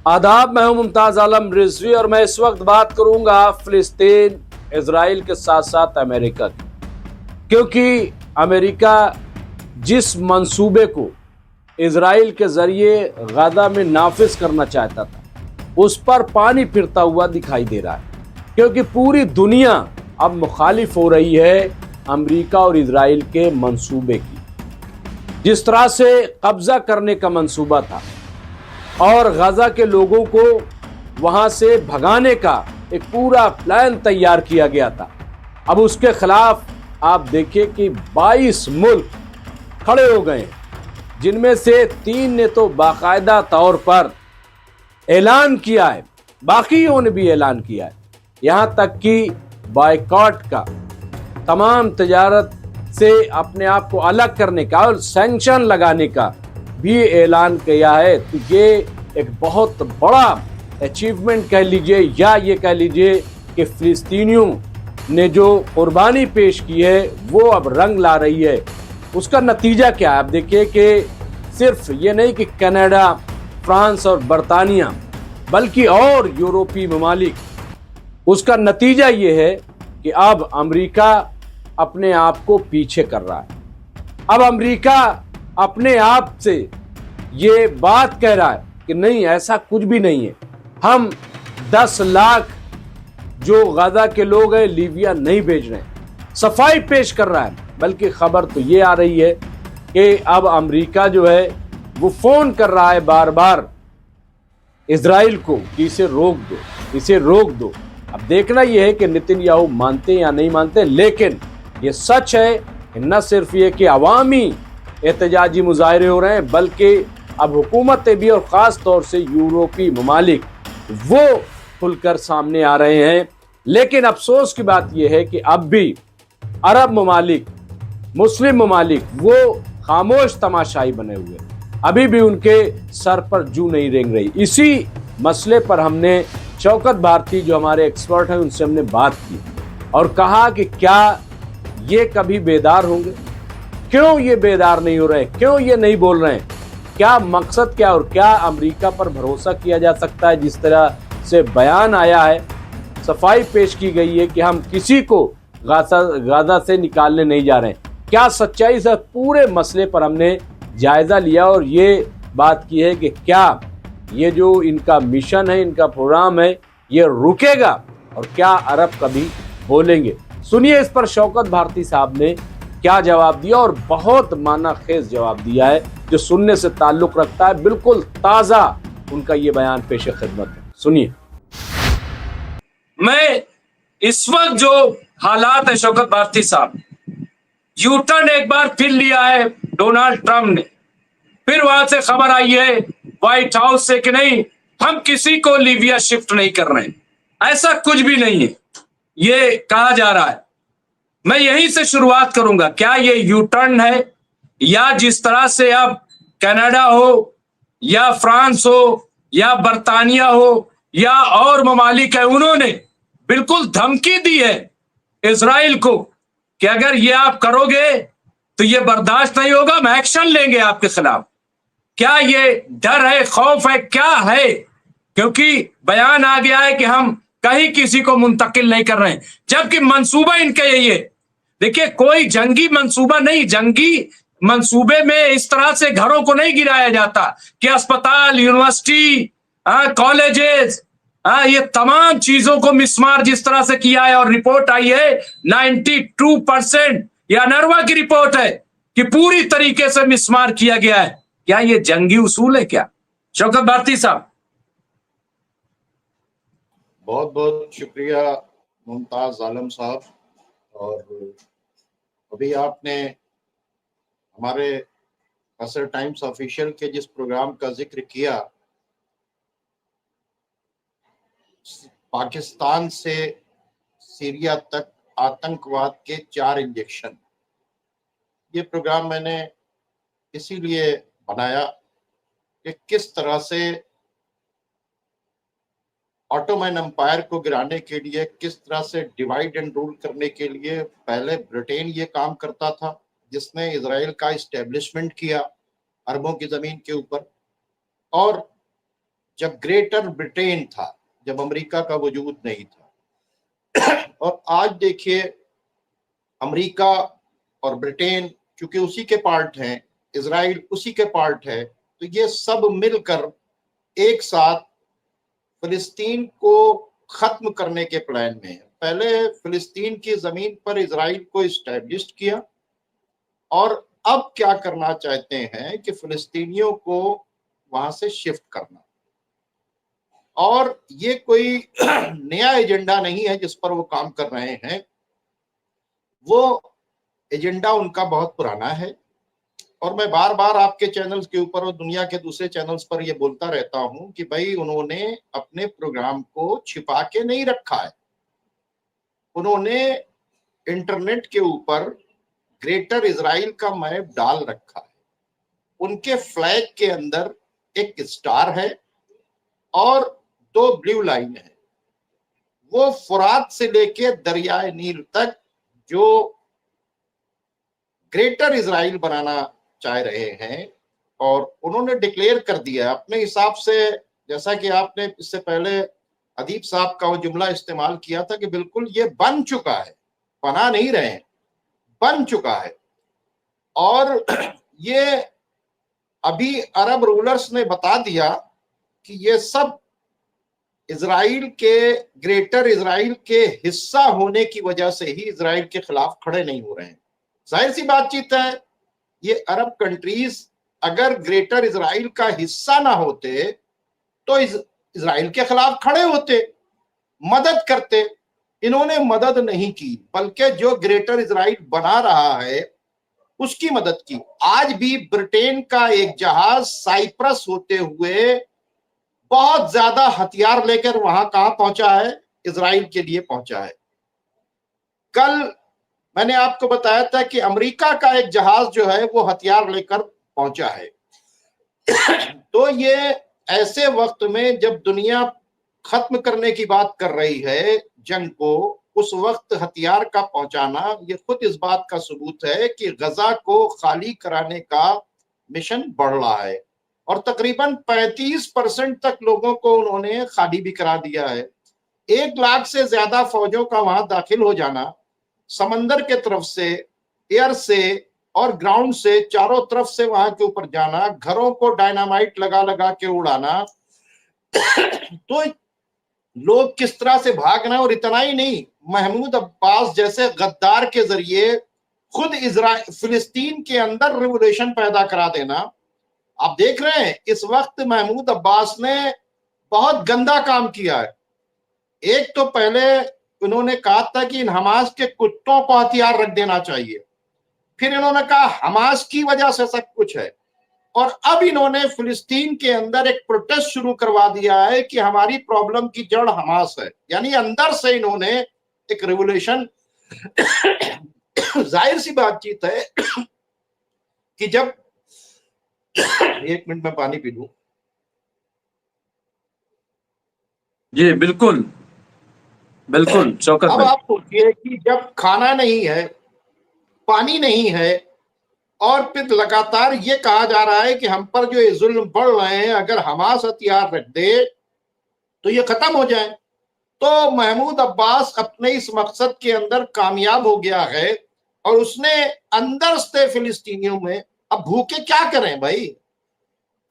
आदाब, मैं हूं मुमताज आलम रिजवी और मैं इस वक्त बात करूंगा फिलिस्तीन, इसराइल के साथ साथ अमेरिका की, क्योंकि अमेरिका जिस मंसूबे को इसराइल के जरिए गाजा में नाफिज करना चाहता था, उस पर पानी फिरता हुआ दिखाई दे रहा है, क्योंकि पूरी दुनिया अब मुखालिफ हो रही है अमेरिका और इसराइल के मंसूबे की। जिस तरह से कब्जा करने का मंसूबा था और गाजा के लोगों को वहां से भगाने का एक पूरा प्लान तैयार किया गया था, अब उसके खिलाफ आप देखिए कि 22 मुल्क खड़े हो गए, जिनमें से 3 ने तो बाकायदा तौर पर ऐलान किया है, बाकियों ने भी ऐलान किया है, यहां तक कि बायकॉट का, तमाम तजारत से अपने आप को अलग करने का और सैंक्शन लगाने का भी ऐलान किया है। तो ये एक बहुत बड़ा अचीवमेंट कह लीजिए या ये कह लीजिए कि फिलिस्तीनियों ने जो कुर्बानी पेश की है वो अब रंग ला रही है। उसका नतीजा क्या है? आप देखिए कि सिर्फ ये नहीं कि कनाडा, फ्रांस और बरतानिया, बल्कि और यूरोपीय ममालिक, उसका नतीजा ये है कि अब अमेरिका अपने आप को पीछे कर रहा है। अब अमेरिका अपने आप से ये बात कह रहा है कि नहीं, ऐसा कुछ भी नहीं है, हम 10 लाख जो गाजा के लोग हैं लीबिया नहीं भेज रहे हैं, सफाई पेश कर रहा है। बल्कि खबर तो ये आ रही है कि अब अमेरिका जो है वो फोन कर रहा है बार बार इजराइल को कि इसे रोक दो, इसे रोक दो। अब देखना यह है कि नेतन्याहू मानते या नहीं मानते, लेकिन ये सच है कि न सिर्फ ये कि अवामी एहतजाजी मुजाहरे हो रहे हैं, बल्कि अब हुकूमतें भी और ख़ास तौर से यूरोपीय ममालिक वो खुलकर सामने आ रहे हैं। लेकिन अफसोस की बात यह है कि अब भी अरब ममालिक, मुस्लिम ममालिक वो खामोश तमाशाई बने हुए, अभी भी उनके सर पर जू नहीं रेंग रही। इसी मसले पर हमने शौकत भारती, जो हमारे एक्सपर्ट हैं, उनसे हमने बात की और कहा कि क्या ये कभी बेदार होंगे, क्यों ये बेदार नहीं हो रहे, क्यों ये नहीं बोल रहे हैं, क्या मकसद क्या, और क्या अमेरिका पर भरोसा किया जा सकता है? जिस तरह से बयान आया है, सफाई पेश की गई है कि हम किसी को गाजा से निकालने नहीं जा रहे हैं, क्या सच्चाई से पूरे मसले पर हमने जायजा लिया और ये बात की है कि क्या ये जो इनका मिशन है, इनका प्रोग्राम है, ये रुकेगा और क्या अरब कभी बोलेंगे। सुनिए इस पर शौकत भारती साहब ने क्या जवाब दिया, और बहुत मानाखेज जवाब दिया है जो सुनने से ताल्लुक रखता है। बिल्कुल ताजा उनका ये बयान पेश खिदमत है, सुनिए। मैं इस वक्त जो हालात है शौकत भारती साहब, यूटर्न एक बार फिर लिया है डोनाल्ड ट्रंप ने, फिर वहां से खबर आई है व्हाइट हाउस से कि नहीं, हम किसी को लीबिया शिफ्ट नहीं कर रहे हैं, ऐसा कुछ भी नहीं है, ये कहा जा रहा है। मैं यहीं से शुरुआत करूंगा, क्या ये यूटर्न है, या जिस तरह से अब कनाडा हो या फ्रांस हो या बरतानिया हो या और ममालिक है, उन्होंने बिल्कुल धमकी दी है इजराइल को कि अगर ये आप करोगे तो ये बर्दाश्त नहीं होगा, हम एक्शन लेंगे आपके खिलाफ। क्या ये डर है, खौफ है, क्या है? क्योंकि बयान आ गया है कि हम कहीं किसी को मुंतकिल नहीं कर रहे हैं, जबकि मंसूबा इनका यही है। देखिए, कोई जंगी मंसूबा नहीं, जंगी मंसूबे में इस तरह से घरों को नहीं गिराया जाता कि अस्पताल, यूनिवर्सिटी, कॉलेजेस, ये तमाम चीजों को मिसमार जिस तरह से किया है। और रिपोर्ट आई है 92%, यह अनर्वा की रिपोर्ट है कि पूरी तरीके से मिसमार किया गया है। क्या ये जंगी उसूल है क्या? शौकत भारती साहब। बहुत बहुत शुक्रिया मुमताज आलम साहब। और अभी आपने हमारे कसर टाइम्स ऑफिशियल के जिस प्रोग्राम का जिक्र किया, पाकिस्तान से सीरिया तक आतंकवाद के 4 इंजेक्शन, ये प्रोग्राम मैंने इसीलिए बनाया कि किस तरह से ऑटोमन एम्पायर को गिराने के लिए, किस तरह से डिवाइड एंड रूल करने के लिए पहले ब्रिटेन ये काम करता था, जिसने इजराइल का इस्टेब्लिशमेंट किया अरबों की जमीन के ऊपर, और जब ग्रेटर ब्रिटेन था, जब अमेरिका का वजूद नहीं था। और आज देखिए अमेरिका और ब्रिटेन चूंकि उसी के पार्ट हैं, इजराइल उसी के पार्ट है, तो ये सब मिलकर एक साथ फिलिस्तीन को खत्म करने के प्लान में है। पहले फिलिस्तीन की जमीन पर इजराइल को इस्टेब्लिश किया और अब क्या करना चाहते हैं कि फिलिस्तीनियों को वहां से शिफ्ट करना। और ये कोई नया एजेंडा नहीं है जिस पर वो काम कर रहे हैं, वो एजेंडा उनका बहुत पुराना है। और मैं बार बार आपके चैनल्स के ऊपर और दुनिया के दूसरे चैनल्स पर ये बोलता रहता हूं कि भाई उन्होंने अपने प्रोग्राम को छिपा के नहीं रखा है। उन्होंने इंटरनेट के ऊपर ग्रेटर इजराइल का मैप डाल रखा है। उनके फ्लैग के अंदर एक स्टार है और 2 ब्लू लाइन है। वो फुरात से लेके दरियाए नील तक जो ग्रेटर इजराइल बनाना चाह रहे हैं, और उन्होंने डिक्लेयर कर दिया अपने हिसाब से, जैसा कि आपने इससे पहले अदीब साहब का वो जुमला इस्तेमाल किया था कि बिल्कुल ये बन चुका है, बना नहीं रहे हैं, बन चुका है। और ये अभी अरब रूलर्स ने बता दिया कि ये सब इजराइल के, ग्रेटर इजराइल के हिस्सा होने की वजह से ही इजराइल के खिलाफ खड़े नहीं हो रहे हैं। जाहिर सी बातचीत है, ये अरब कंट्रीज अगर ग्रेटर इजराइल का हिस्सा ना होते तो इजराइल के खिलाफ खड़े होते, मदद करते। इन्होंने मदद नहीं की, बल्कि जो ग्रेटर इजराइल बना रहा है उसकी मदद की। आज भी ब्रिटेन का एक जहाज साइप्रस होते हुए बहुत ज्यादा हथियार लेकर वहां कहां पहुंचा है, इजराइल के लिए पहुंचा है। कल मैंने आपको बताया था कि अमेरिका का एक जहाज जो है वो हथियार लेकर पहुंचा है। तो ये ऐसे वक्त में जब दुनिया खत्म करने की बात कर रही है जंग को, उस वक्त हथियार का पहुंचाना ये खुद इस बात का सबूत है कि गजा को खाली कराने का मिशन बढ़ रहा है। और तकरीबन 35% तक लोगों को उन्होंने खाली भी करा दिया है। 1 लाख से ज्यादा फौजों का वहां दाखिल हो जाना, समंदर के तरफ से, एयर से और ग्राउंड से, चारों तरफ से वहां के ऊपर जाना, घरों को डायनामाइट लगा लगा के उड़ाना। तो लोग किस तरह से भागना, और इतना ही नहीं, महमूद अब्बास जैसे गद्दार के जरिए खुद फिलिस्तीन के अंदर रिवोल्यूशन पैदा करा देना। आप देख रहे हैं इस वक्त महमूद अब्बास ने बहुत गंदा काम किया है। एक तो पहले उन्होंने कहा था कि इन हमास के कुत्तों को हथियार रख देना चाहिए, फिर इन्होंने कहा हमास की वजह से सब कुछ है, और अब इन्होंने फिलिस्तीन के अंदर एक प्रोटेस्ट शुरू करवा दिया है कि हमारी प्रॉब्लम की जड़ हमास है। यानी अंदर से इन्होंने एक रिवोल्यूशन जाहिर सी बातचीत है कि जब 1 मिनट में पानी पी लूं। जी बिल्कुल बिल्कुल शौकत अब भाई। आप सोचिए कि जब खाना नहीं है, पानी नहीं है, और फिर लगातार ये कहा जा रहा है कि हम पर जो ये जुल्म बढ़ रहे हैं, अगर हमास हथियार रख दे तो ये खत्म हो जाए। तो महमूद अब्बास अपने इस मकसद के अंदर कामयाब हो गया है, और उसने अंदर से फिलिस्तीनियों में, अब भूखे क्या करें भाई,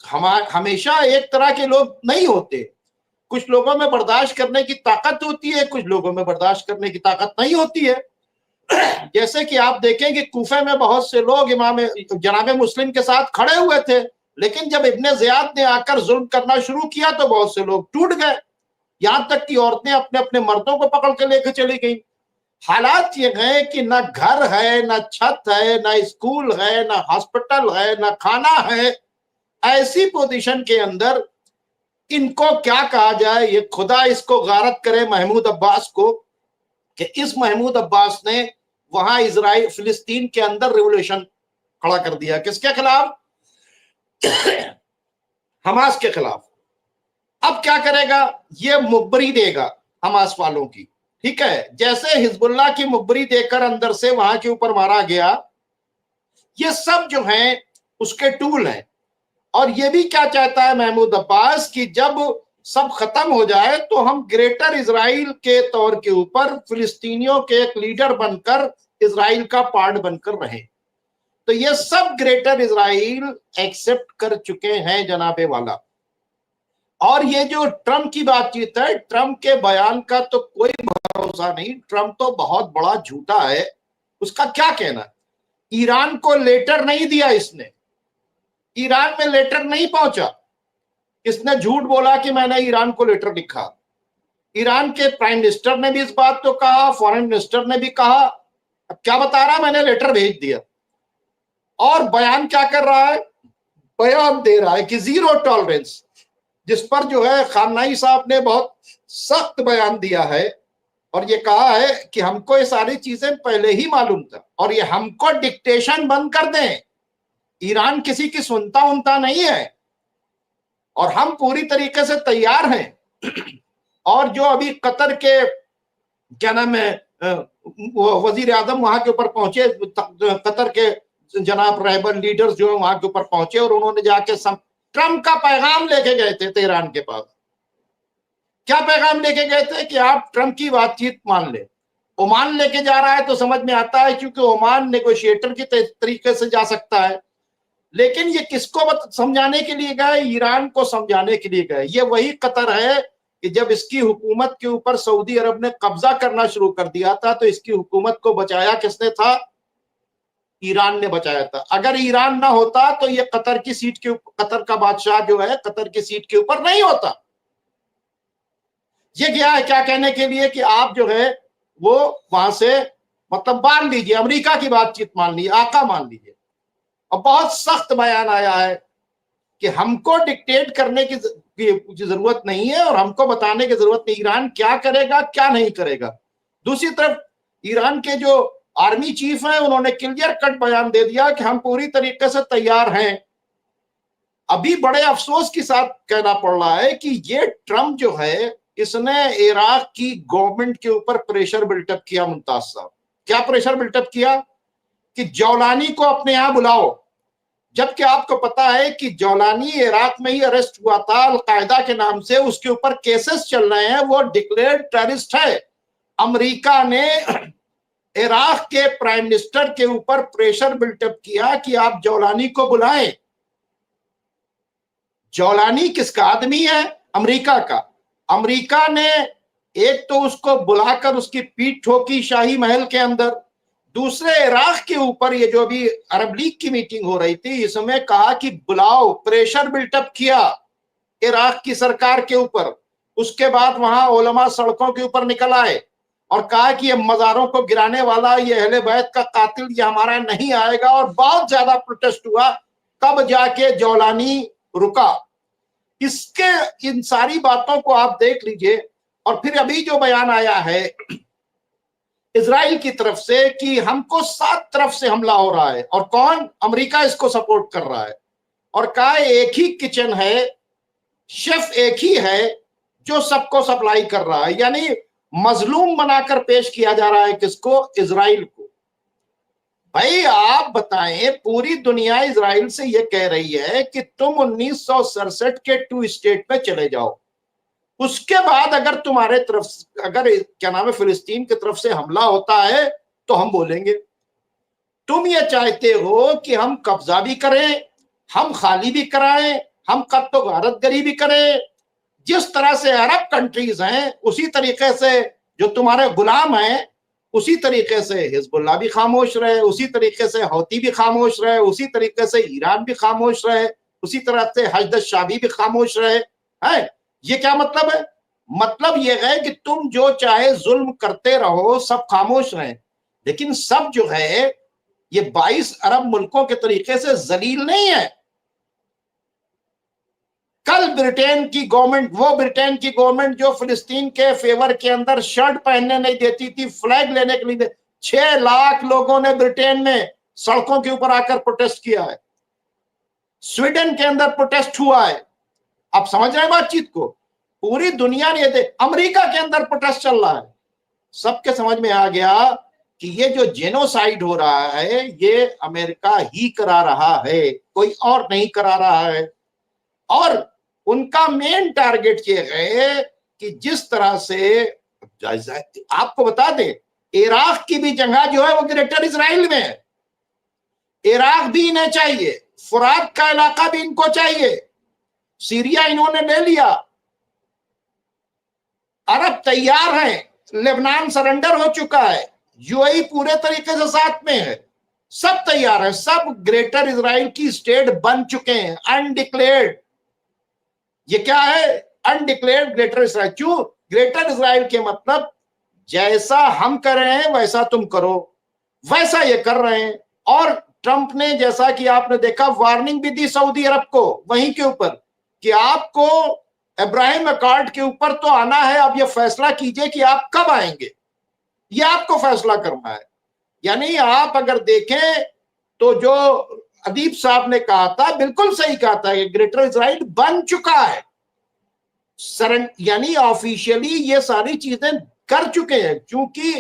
हमेशा एक तरह के लोग नहीं होते। कुछ लोगों में बर्दाश्त करने की ताकत होती है, कुछ लोगों में बर्दाश्त करने की ताकत नहीं होती है। जैसे कि आप देखें कि कूफे में बहुत से लोग इमाम जनाब मुस्लिम के साथ खड़े हुए थे, लेकिन जब इब्ने ज़ियाद ने आकर जुल्म करना शुरू किया तो बहुत से लोग टूट गए, यहां तक कि औरतें अपने अपने मर्दों को पकड़ के लेकर चली गई। हालात ये हैं कि ना घर है, ना छत है, ना स्कूल है, ना हॉस्पिटल है, ना खाना है। ऐसी पोजीशन के अंदर इनको क्या कहा जाए, ये खुदा इसको गारत करे महमूद अब्बास को, कि इस महमूद अब्बास ने वहां इजराइल फिलिस्तीन के अंदर रिवोल्यूशन खड़ा कर दिया। किसके खिलाफ? हमास के खिलाफ। अब क्या करेगा? ये मुखबरी देगा हमास वालों की, ठीक है, जैसे हिजबुल्लाह की मुखबरी देकर अंदर से वहां के ऊपर मारा गया। ये सब जो हैं उसके टूल हैं। और ये भी क्या चाहता है महमूद अब्बास कि जब सब खत्म हो जाए तो हम ग्रेटर इजराइल के तौर के ऊपर फिलिस्तीनियों के एक लीडर बनकर इजराइल का पार्ट बनकर रहे। तो ये सब ग्रेटर इजराइल एक्सेप्ट कर चुके हैं जनाबे वाला। और ये जो ट्रम्प की बातचीत है, ट्रम्प के बयान का तो कोई भरोसा नहीं, ट्रम्प तो बहुत बड़ा झूठा है। उसका क्या कहना, ईरान को लेटर नहीं दिया इसने, ईरान में लेटर नहीं पहुंचा, इसने झूठ बोला कि मैंने ईरान को लेटर लिखा। ईरान के प्राइम मिनिस्टर ने भी इस बात को कहा, फॉरेन मिनिस्टर ने भी कहा। अब क्या बता रहा, मैंने लेटर भेज दिया। और बयान क्या कर रहा है, बयान दे रहा है कि जीरो टॉलरेंस, जिस पर जो है खामनाई साहब ने बहुत सख्त बयान दिया है और ये कहा है कि हमको ये सारी चीजें पहले ही मालूम था और ये हमको डिक्टेशन बंद कर दें। ईरान किसी की सुनता उनता नहीं है और हम पूरी तरीके से तैयार हैं। और जो अभी कतर के क्या नाम है वजीर आजम वहां के ऊपर पहुंचे, कतर के जनाब रहबर लीडर्स जो है वहां के ऊपर पहुंचे और उन्होंने जाके ट्रम्प का पैगाम लेके गए थे तेहरान के पास। क्या पैगाम लेके गए थे कि आप ट्रम्प की बातचीत मान ले। ओमान लेके जा रहा है तो समझ में आता है क्योंकि ओमान नेगोशिएटर की तरीके से जा सकता है, लेकिन ये किसको समझाने के लिए गए, ईरान को समझाने के लिए गए। ये वही कतर है कि जब इसकी हुकूमत के ऊपर सऊदी अरब ने कब्जा करना शुरू कर दिया था तो इसकी हुकूमत को बचाया किसने था, ईरान ने बचाया था। अगर ईरान ना होता तो ये कतर की सीट के ऊपर, कतर का बादशाह जो है कतर की सीट के ऊपर नहीं होता। ये क्या है, क्या कहने के लिए कि आप जो है वो वहां से मतलब मान लीजिए अमेरिका की बातचीत मान लीजिए, आका मान लीजिए। और बहुत सख्त बयान आया है कि हमको डिक्टेट करने की जरूरत नहीं है और हमको बताने की जरूरत नहीं, ईरान क्या करेगा क्या नहीं करेगा। दूसरी तरफ ईरान के जो आर्मी चीफ हैं उन्होंने क्लियर कट बयान दे दिया कि हम पूरी तरीके से तैयार हैं। अभी बड़े अफसोस के साथ कहना पड़ रहा है कि ये ट्रम्प जो है इसने इराक की गवर्नमेंट के ऊपर प्रेशर बिल्टअप किया। मुमताज साहब, क्या प्रेशर बिल्टअप किया कि जौलानी को अपने यहां बुलाओ, जबकि आपको पता है कि जौलानी इराक में ही अरेस्ट हुआ था अलकायदा के नाम से, उसके ऊपर केसेस चल रहे हैं, वो डिक्लेयर्ड टेररिस्ट है। अमेरिका ने इराक के प्राइम मिनिस्टर के ऊपर प्रेशर बिल्टअप किया कि आप जौलानी को बुलाएं। जौलानी किसका आदमी है, अमेरिका का। अमेरिका ने एक तो उसको बुलाकर उसकी पीठ ठोकी शाही महल के अंदर, दूसरे इराक के ऊपर ये जो अभी अरब लीग की मीटिंग हो रही थी इसमें कहा कि बुलाओ, प्रेशर बिल्टअप किया इराक की सरकार के ऊपर। उसके बाद वहां उलमा सड़कों के ऊपर निकल आए और कहा कि ये मजारों को गिराने वाला, ये अहले बैत का कातिल, ये हमारा नहीं आएगा। और बहुत ज्यादा प्रोटेस्ट हुआ, तब जाके जौलानी रुका। इसके इन सारी बातों को आप देख लीजिए। और फिर अभी जो बयान आया है इजराइल की तरफ से कि हमको 7 तरफ से हमला हो रहा है, और कौन, अमेरिका इसको सपोर्ट कर रहा है। और कहा एक ही किचन है, शेफ एक ही है जो सबको सप्लाई कर रहा है, यानी मजलूम बनाकर पेश किया जा रहा है किसको, इजराइल को। भाई आप बताएं, पूरी दुनिया इजराइल से यह कह रही है कि तुम 1967 के 2 स्टेट पे चले जाओ, उसके बाद अगर तुम्हारे तरफ, अगर क्या नाम है फिलिस्तीन की तरफ से हमला होता है तो हम बोलेंगे। तुम ये चाहते हो कि हम कब्जा भी करें, हम खाली भी कराएं, हम कब तो गारतगरी भी करें। जिस तरह से अरब कंट्रीज हैं उसी तरीके से जो तुम्हारे गुलाम हैं, उसी तरीके से हिजबुल्लाह भी खामोश रहे, उसी तरीके से हौती भी खामोश रहे, उसी तरीके से ईरान भी खामोश रहे, उसी तरह से हजद शाबी भी खामोश रहे। है ये क्या मतलब है? मतलब ये है कि तुम जो चाहे जुल्म करते रहो, सब खामोश रहे, लेकिन सब जो है ये 22 अरब मुल्कों के तरीके से जलील नहीं है। कल ब्रिटेन की गवर्नमेंट, वो ब्रिटेन की गवर्नमेंट जो फिलिस्तीन के फेवर के अंदर शर्ट पहनने नहीं देती थी, फ्लैग लेने के लिए 6 लाख लोगों ने ब्रिटेन में सड़कों के ऊपर आकर प्रोटेस्ट किया है। स्वीडन के अंदर प्रोटेस्ट हुआ है। आप समझ रहे हैं बातचीत को? पूरी दुनिया ने अमेरिका के अंदर प्रोटेस्ट चल रहा है। सबके समझ में आ गया कि ये जो जेनोसाइड हो रहा है ये अमेरिका ही करा रहा है, कोई और नहीं करा रहा है। और उनका मेन टारगेट ये है कि जिस तरह से आपको बता दें, इराक की भी जगह जो है वो ग्रेटर इजराइल में है। इराक भी इन्हें चाहिए, फुरात का इलाका भी इनको चाहिए, सीरिया इन्होंने ले लिया, अरब तैयार हैं, लेबनान सरेंडर हो चुका है, यूएई पूरे तरीके से साथ में है, सब तैयार है, सब ग्रेटर इजराइल की स्टेट बन चुके हैं, अनडिक्लेयर्ड। ये क्या है? Undeclared greater Israel. क्यों? ग्रेटर इजराइल के मतलब जैसा हम कर रहे हैं वैसा तुम करो, वैसा ये कर रहे हैं। और ट्रंप ने, जैसा कि आपने देखा, वार्निंग भी दी सऊदी अरब को वहीं के ऊपर कि आपको इब्राहिम अकॉर्ड के ऊपर तो आना है, अब ये फैसला कीजिए कि आप कब आएंगे, ये आपको फैसला करना है। यानी आप अगर देखें तो जो अदीब साहब ने कहा था, बिल्कुल सही कहा था, कि ग्रेटर इजराइल बन चुका है, यानी ऑफिशियली ये सारी चीजें कर चुके हैं। क्योंकि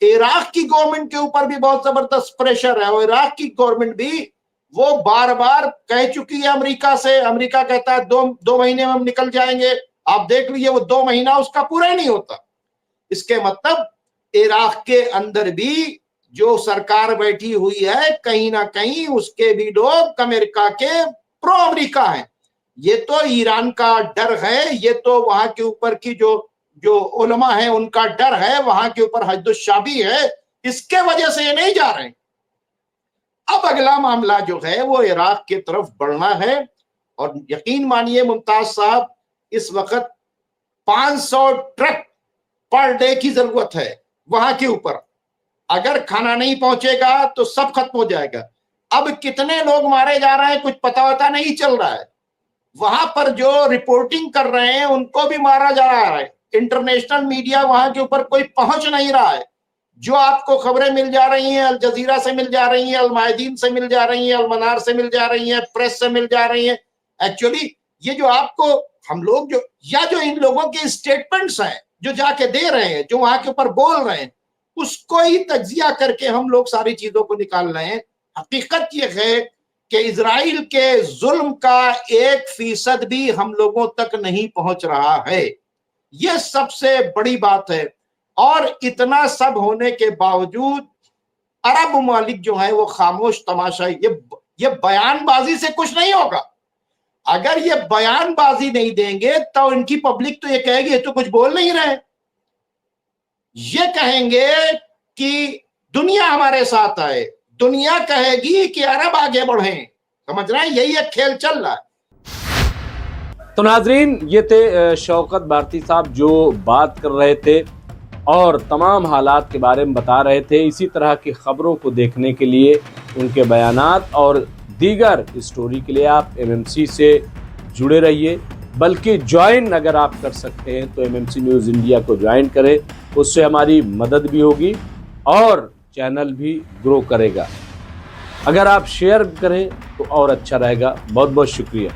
इराक की गवर्नमेंट के ऊपर भी बहुत जबरदस्त प्रेशर है, और इराक की गवर्नमेंट भी वो बार बार कह चुकी है अमेरिका से। अमेरिका कहता है दो महीने में हम निकल जाएंगे, आप देख लीजिए वो 2 महीना उसका पूरा ही नहीं होता। इसके मतलब इराक के अंदर भी जो सरकार बैठी हुई है, कहीं ना कहीं उसके भी लोग अमेरिका के प्रो अमेरिका हैं। ये तो ईरान का डर है, ये तो वहां के ऊपर की जो उलमा है उनका डर है, वहां के ऊर हद्दुश्शाबी है, इसके वजह से ये नहीं जा रहे। अब अगला मामला जो है वो इराक की तरफ बढ़ना है, और यकीन मानिए मुमताज साहब, इस वक्त 500 ट्रक पर डे की जरूरत है वहां के ऊपर। अगर खाना नहीं पहुंचेगा तो सब खत्म हो जाएगा। अब कितने लोग मारे जा रहे हैं कुछ पता नहीं चल रहा है। वहां पर जो रिपोर्टिंग कर रहे हैं उनको भी मारा जा रहा है। इंटरनेशनल मीडिया वहां के ऊपर कोई पहुंच नहीं रहा है। जो आपको खबरें मिल जा रही हैं, अल जजीरा से मिल जा रही हैं, अल मायदीन से मिल जा रही हैं, अल मनार से मिल जा रही हैं, प्रेस से मिल जा रही हैं, एक्चुअली ये जो आपको हम लोग जो इन लोगों के स्टेटमेंट्स हैं जो जाके दे रहे हैं, जो वहां के ऊपर बोल रहे हैं, उसको ही तज्जिया करके हम लोग सारी चीजों को निकाल रहे हैं। हकीकत यह है कि इजराइल के जुल्म का 1% भी हम लोगों तक नहीं पहुंच रहा है। यह सबसे बड़ी बात है। और इतना सब होने के बावजूद अरब ममालिक जो है वो खामोश तमाशा। ये बयानबाजी से कुछ नहीं होगा। अगर ये बयानबाजी नहीं देंगे तो इनकी पब्लिक तो ये कहेगी ये तो कुछ बोल नहीं रहे। ये कहेंगे कि दुनिया हमारे साथ आए, दुनिया कहेगी कि अरब आगे बढ़े। समझ रहे हैं? यही एक खेल चल रहा है। तो नाजरीन, ये थे शौकत भारती साहब जो बात कर रहे थे और तमाम हालात के बारे में बता रहे थे। इसी तरह की खबरों को देखने के लिए, उनके बयानात और दीगर स्टोरी के लिए आप एमएमसी से जुड़े रहिए। बल्कि ज्वाइन अगर आप कर सकते हैं तो एमएमसी न्यूज़ इंडिया को ज्वाइन करें, उससे हमारी मदद भी होगी और चैनल भी ग्रो करेगा। अगर आप शेयर करें तो और अच्छा रहेगा। बहुत बहुत शुक्रिया।